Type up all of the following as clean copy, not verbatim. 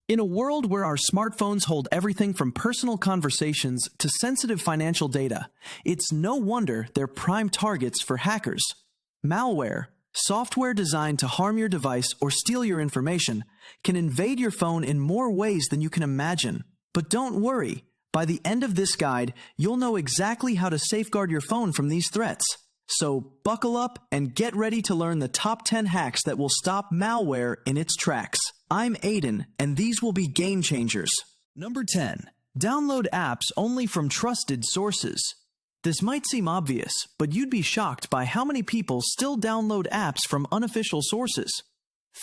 In a world where our smartphones hold everything from personal conversations to sensitive financial data, it's no wonder they're prime targets for hackers. Malware, software designed to harm your device or steal your information, can invade your phone in more ways than you can imagine. But don't worry, by the end of this guide, you'll know exactly how to safeguard your phone from these threats. So buckle up and get ready to learn the top 10 hacks that will stop malware in its tracks. I'm Aiden, and these will be game changers. Number 10. Download apps only from trusted sources. This might seem obvious, but you'd be shocked by how many people still download apps from unofficial sources.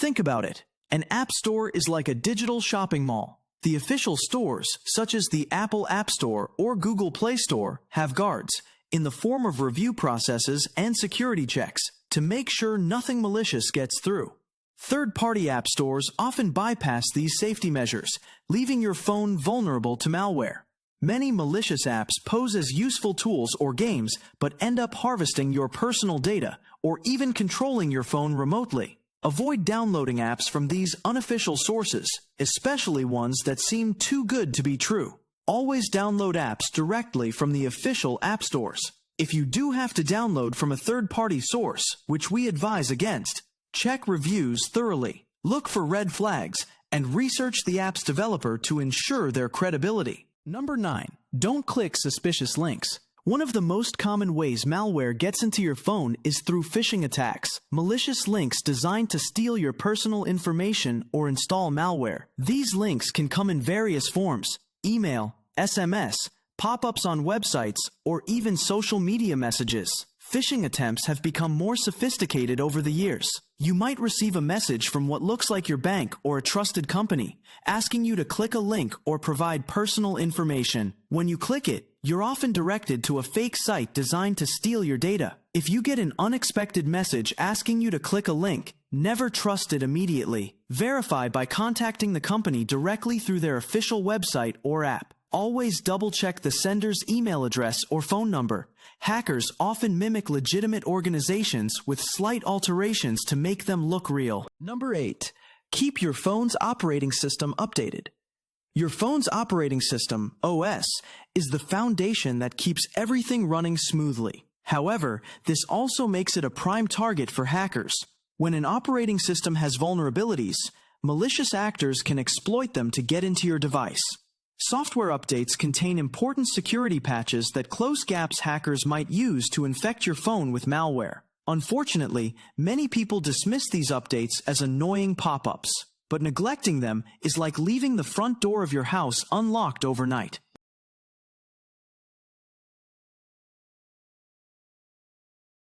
Think about it. An app store is like a digital shopping mall. The official stores, such as the Apple App Store or Google Play Store, have guards in the form of review processes and security checks to make sure nothing malicious gets through. Third-party app stores often bypass these safety measures, leaving your phone vulnerable to malware. Many malicious apps pose as useful tools or games, but end up harvesting your personal data or even controlling your phone remotely. Avoid downloading apps from these unofficial sources, especially ones that seem too good to be true. Always download apps directly from the official app stores. If you do have to download from a third-party source, which we advise against, check reviews thoroughly, look for red flags, and research the app's developer to ensure their credibility. Number 9. Don't click suspicious links. One of the most common ways malware gets into your phone is through phishing attacks, malicious links designed to steal your personal information or install malware. These links can come in various forms: email, SMS, pop-ups on websites, or even social media messages. Phishing attempts have become more sophisticated over the years. You might receive a message from what looks like your bank or a trusted company, asking you to click a link or provide personal information. When you click it, you're often directed to a fake site designed to steal your data. If you get an unexpected message asking you to click a link, never trust it immediately. Verify by contacting the company directly through their official website or app. Always double-check the sender's email address or phone number. Hackers often mimic legitimate organizations with slight alterations to make them look real. Number 8. Keep your phone's operating system updated. Your phone's operating system, OS, is the foundation that keeps everything running smoothly. However, this also makes it a prime target for hackers. When an operating system has vulnerabilities, malicious actors can exploit them to get into your device. Software updates contain important security patches that close gaps hackers might use to infect your phone with malware. Unfortunately, many people dismiss these updates as annoying pop-ups, but neglecting them is like leaving the front door of your house unlocked overnight.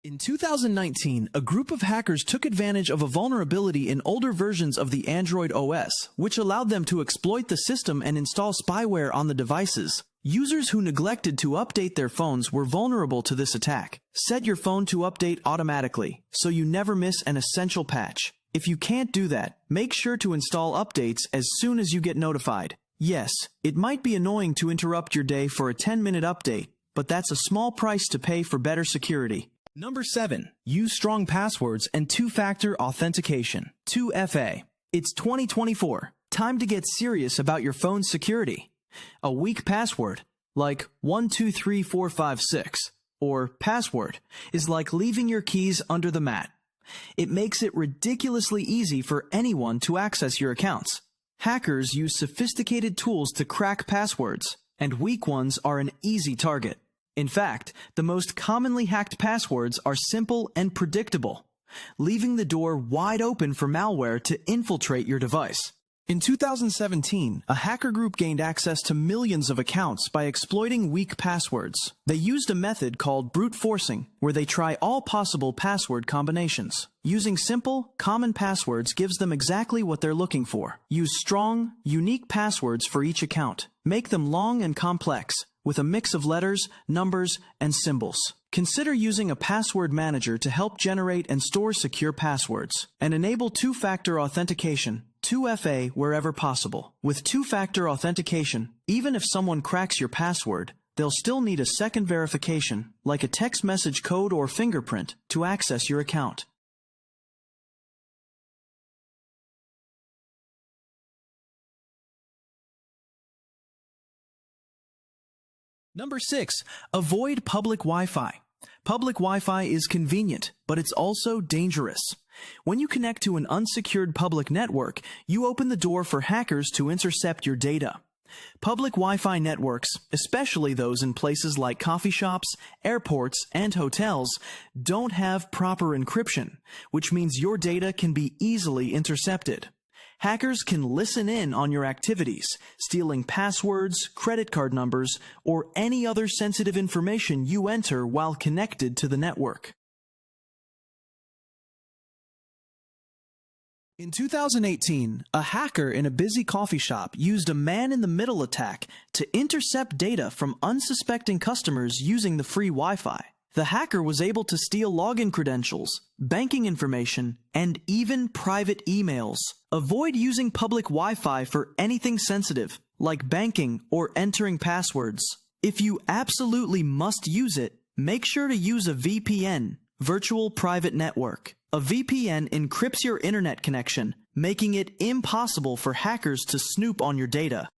In 2019, a group of hackers took advantage of a vulnerability in older versions of the Android OS, which allowed them to exploit the system and install spyware on the devices. Users who neglected to update their phones were vulnerable to this attack. Set your phone to update automatically, so you never miss an essential patch. If you can't do that, make sure to install updates as soon as you get notified. Yes, it might be annoying to interrupt your day for a 10-minute update, but that's a small price to pay for better security. Number 7. Use strong passwords and two-factor authentication. 2FA. It's 2024. Time to get serious about your phone's security. A weak password, like 123456, or password, is like leaving your keys under the mat. It makes it ridiculously easy for anyone to access your accounts. Hackers use sophisticated tools to crack passwords, and weak ones are an easy target. In fact, the most commonly hacked passwords are simple and predictable, leaving the door wide open for malware to infiltrate your device. In 2017, a hacker group gained access to millions of accounts by exploiting weak passwords. They used a method called brute forcing, where they try all possible password combinations. Using simple, common passwords gives them exactly what they're looking for. Use strong, unique passwords for each account. Make them long and complex, with a mix of letters, numbers, and symbols. Consider using a password manager to help generate and store secure passwords. And enable two-factor authentication, 2FA, wherever possible. With two-factor authentication, even if someone cracks your password, they'll still need a second verification, like a text message code or fingerprint, to access your account. Number 6. Avoid public Wi-Fi. Public Wi-Fi is convenient, but it's also dangerous. When you connect to an unsecured public network, you open the door for hackers to intercept your data. Public Wi-Fi networks, especially those in places like coffee shops, airports, and hotels, don't have proper encryption, which means your data can be easily intercepted. Hackers can listen in on your activities, stealing passwords, credit card numbers, or any other sensitive information you enter while connected to the network. In 2018, a hacker in a busy coffee shop used a man-in-the-middle attack to intercept data from unsuspecting customers using the free Wi-Fi. The hacker was able to steal login credentials, banking information, and even private emails. Avoid using public Wi-Fi for anything sensitive, like banking or entering passwords. If you absolutely must use it, make sure to use a VPN, virtual private network. A VPN encrypts your internet connection, making it impossible for hackers to snoop on your data.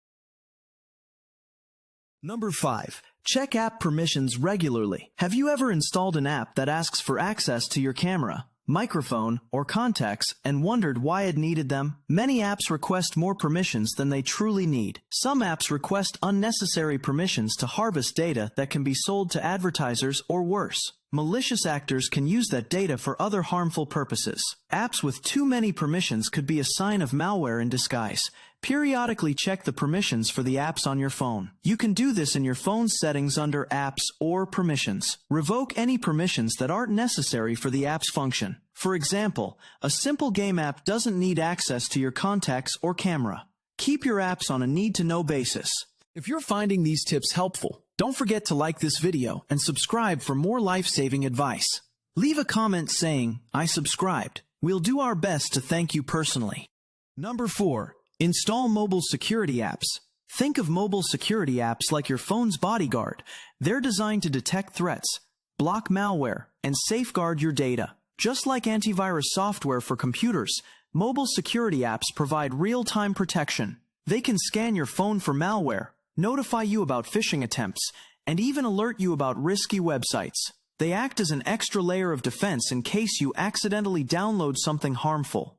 Number 5. Check app permissions regularly. Have you ever installed an app that asks for access to your camera, microphone, or contacts and wondered why it needed them? Many apps request more permissions than they truly need. Some apps request unnecessary permissions to harvest data that can be sold to advertisers or worse. Malicious actors can use that data for other harmful purposes. Apps with too many permissions could be a sign of malware in disguise. Periodically check the permissions for the apps on your phone. You can do this in your phone's settings under Apps or Permissions. Revoke any permissions that aren't necessary for the app's function. For example, a simple game app doesn't need access to your contacts or camera. Keep your apps on a need-to-know basis. If you're finding these tips helpful, don't forget to like this video and subscribe for more life-saving advice. Leave a comment saying, "I subscribed." We'll do our best to thank you personally. Number 4. Install mobile security apps. Think of mobile security apps like your phone's bodyguard. They're designed to detect threats, block malware, and safeguard your data. Just like antivirus software for computers, mobile security apps provide real-time protection. They can scan your phone for malware, notify you about phishing attempts, and even alert you about risky websites. They act as an extra layer of defense in case you accidentally download something harmful.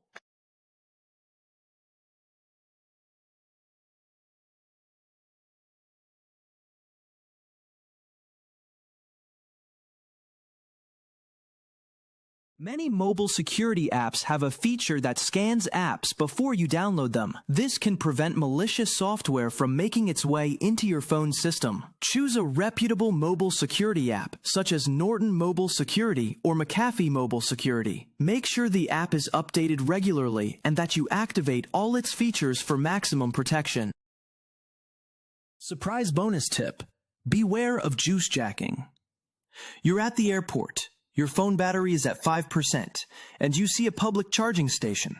Many mobile security apps have a feature that scans apps before you download them. This can prevent malicious software from making its way into your phone system. Choose a reputable mobile security app, such as Norton Mobile Security or McAfee Mobile Security. Make sure the app is updated regularly and that you activate all its features for maximum protection. Surprise bonus tip: beware of juice jacking. You're at the airport. Your phone battery is at 5%, and you see a public charging station.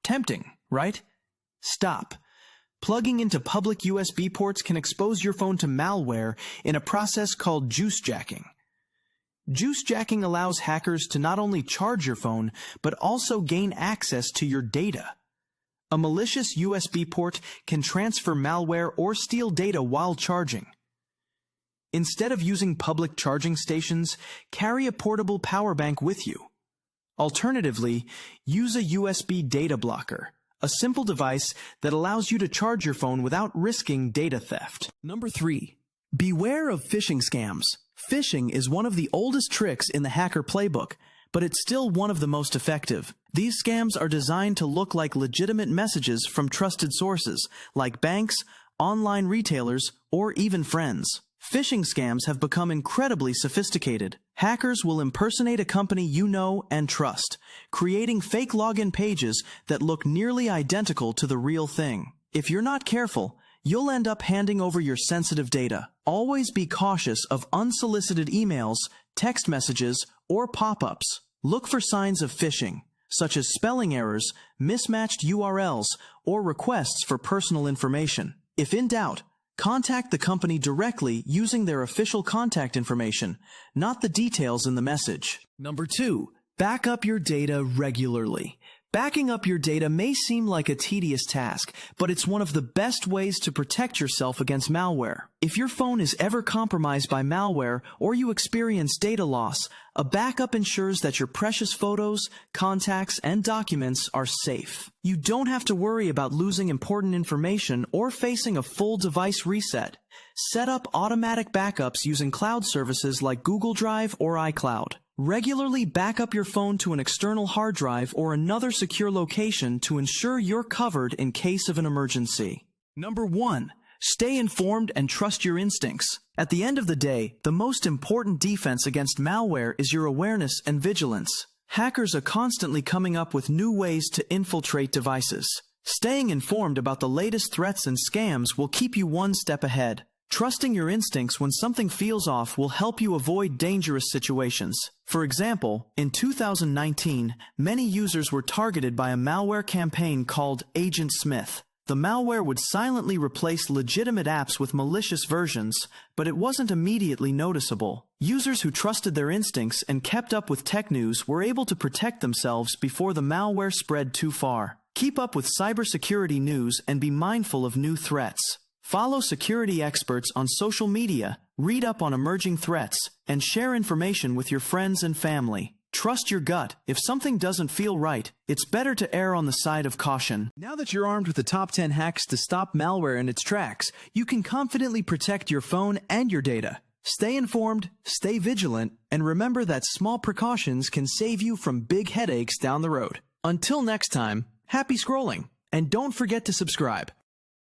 Tempting, right? Stop. Plugging into public USB ports can expose your phone to malware in a process called juice jacking. Juice jacking allows hackers to not only charge your phone, but also gain access to your data. A malicious USB port can transfer malware or steal data while charging. Instead of using public charging stations, carry a portable power bank with you. Alternatively, use a USB data blocker, a simple device that allows you to charge your phone without risking data theft. Number 3. Beware of phishing scams. Phishing is one of the oldest tricks in the hacker playbook, but it's still one of the most effective. These scams are designed to look like legitimate messages from trusted sources, like banks, online retailers, or even friends. Phishing scams have become incredibly sophisticated. Hackers will impersonate a company you know and trust, creating fake login pages that look nearly identical to the real thing. If you're not careful, you'll end up handing over your sensitive data. Always be cautious of unsolicited emails, text messages, or pop-ups. Look for signs of phishing, such as spelling errors, mismatched URLs, or requests for personal information. If in doubt, contact the company directly using their official contact information, not the details in the message. Number 2. Back up your data regularly. Backing up your data may seem like a tedious task, but it's one of the best ways to protect yourself against malware. If your phone is ever compromised by malware or you experience data loss, a backup ensures that your precious photos, contacts, and documents are safe. You don't have to worry about losing important information or facing a full device reset. Set up automatic backups using cloud services like Google Drive or iCloud. Regularly back up your phone to an external hard drive or another secure location to ensure you're covered in case of an emergency. Number 1. Stay informed and trust your instincts. At the end of the day, the most important defense against malware is your awareness and vigilance. Hackers are constantly coming up with new ways to infiltrate devices. Staying informed about the latest threats and scams will keep you one step ahead. Trusting your instincts when something feels off will help you avoid dangerous situations. For example, in 2019, many users were targeted by a malware campaign called Agent Smith. The malware would silently replace legitimate apps with malicious versions, but it wasn't immediately noticeable. Users who trusted their instincts and kept up with tech news were able to protect themselves before the malware spread too far. Keep up with cybersecurity news and be mindful of new threats. Follow security experts on social media, read up on emerging threats, and share information with your friends and family. Trust your gut. If something doesn't feel right, it's better to err on the side of caution. Now that you're armed with the top 10 hacks to stop malware in its tracks, you can confidently protect your phone and your data. Stay informed, stay vigilant, and remember that small precautions can save you from big headaches down the road. Until next time, happy scrolling, and don't forget to subscribe.